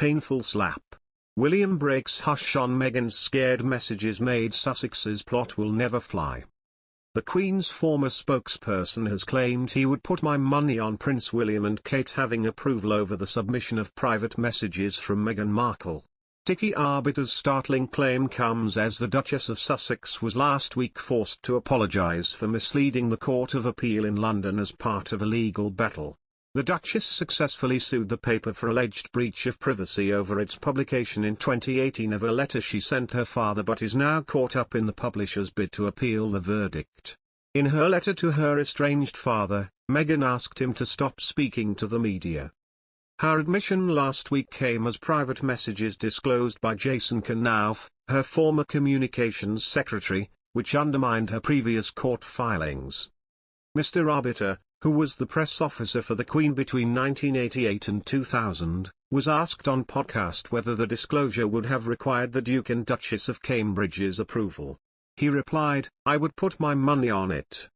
painful slap. William breaks hush on Meghan's scared messages made Sussexes plot will never fly. The Queen's former spokesperson has claimed he would put my money on Prince William and Kate having approval over the submission of private messages from Meghan Markle. Tiki Arbiter's startling claim comes as the Duchess of Sussex was last week forced to apologise for misleading the Court of Appeal in London as part of a legal battle. The Duchess successfully sued the paper for alleged breach of privacy over its publication in 2018 of a letter she sent her father, but is now caught up in the publisher's bid to appeal the verdict. In her letter to her estranged father, Meghan asked him to stop speaking to the media. Her admission last week came as private messages disclosed by Jason Knauf, her former communications secretary, which undermined her previous court filings. Mr. Arbiter, who was the press officer for the Queen between 1988 and 2000, was asked on podcast whether the disclosure would have required the Duke and Duchess of Cambridge's approval. He replied, "I would put my money on it."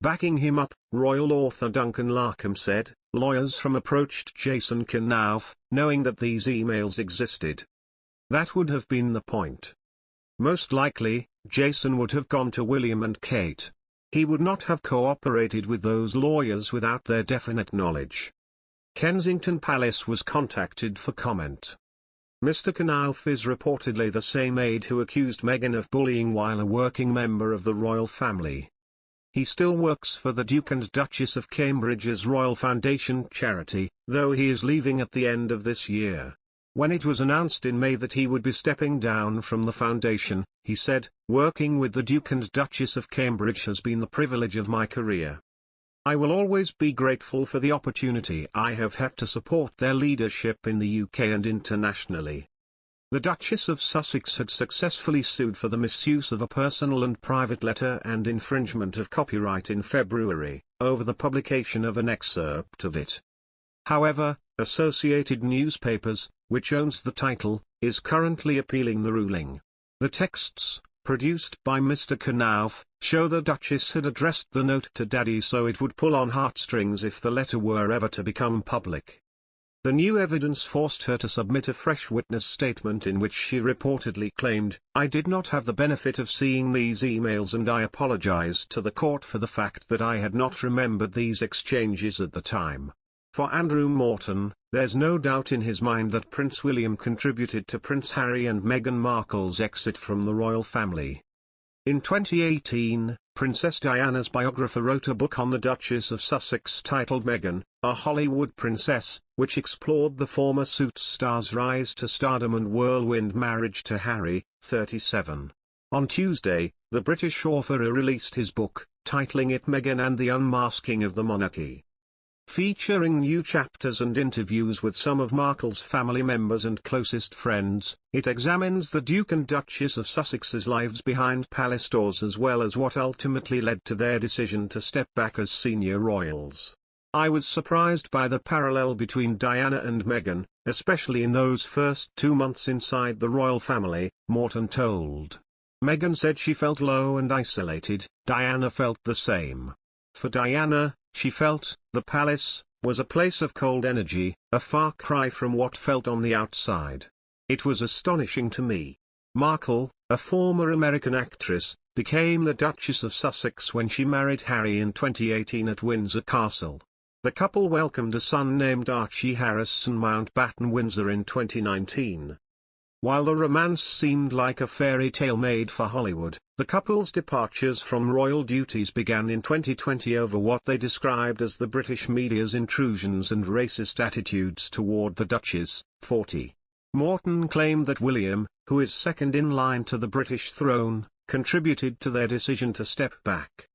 Backing him up, royal author Duncan Larkham said, lawyers from approached Jason Knauf, knowing that these emails existed. That would have been the point. Most likely, Jason would have gone to William and Kate. He would not have cooperated with those lawyers without their definite knowledge. Kensington Palace was contacted for comment. Mr. Knauf is reportedly the same aide who accused Meghan of bullying while a working member of the royal family. He still works for the Duke and Duchess of Cambridge's Royal Foundation charity, though he is leaving at the end of this year. When it was announced in May that he would be stepping down from the foundation, he said, "Working with the Duke and Duchess of Cambridge has been the privilege of my career. I will always be grateful for the opportunity I have had to support their leadership in the UK and internationally." The Duchess of Sussex had successfully sued for the misuse of a personal and private letter and infringement of copyright in February, over the publication of an excerpt of it. However, Associated Newspapers, which owns the title, is currently appealing the ruling. The texts, produced by Mr. Knauf, show the Duchess had addressed the note to Daddy so it would pull on heartstrings if the letter were ever to become public. The new evidence forced her to submit a fresh witness statement in which she reportedly claimed, "I did not have the benefit of seeing these emails and I apologized to the court for the fact that I had not remembered these exchanges at the time." For Andrew Morton, there's no doubt in his mind that Prince William contributed to Prince Harry and Meghan Markle's exit from the royal family. In 2018, Princess Diana's biographer wrote a book on the Duchess of Sussex titled Meghan, A Hollywood Princess, which explored the former Suits star's rise to stardom and whirlwind marriage to Harry, 37. On Tuesday, the British author released his book, titling it Meghan and the Unmasking of the Monarchy. Featuring new chapters and interviews with some of Markle's family members and closest friends, it examines the Duke and Duchess of Sussex's lives behind palace doors as well as what ultimately led to their decision to step back as senior royals. "I was surprised by the parallel between Diana and Meghan, especially in those first 2 months inside the royal family," Morton told. Meghan said she felt low and isolated, Diana felt the same. For Diana, she felt, the palace was a place of cold energy, a far cry from what felt on the outside. "It was astonishing to me." Markle, a former American actress, became the Duchess of Sussex when she married Harry in 2018 at Windsor Castle. The couple welcomed a son named ArchieHarrisonMountbatten-Windsor in 2019. While the romance seemed like a fairy tale made for Hollywood, the couple's departures from royal duties began in 2020 over what they described as the British media's intrusions and racist attitudes toward the Duchess, 40. Morton claimed that William, who is second in line to the British throne, contributed to their decision to step back.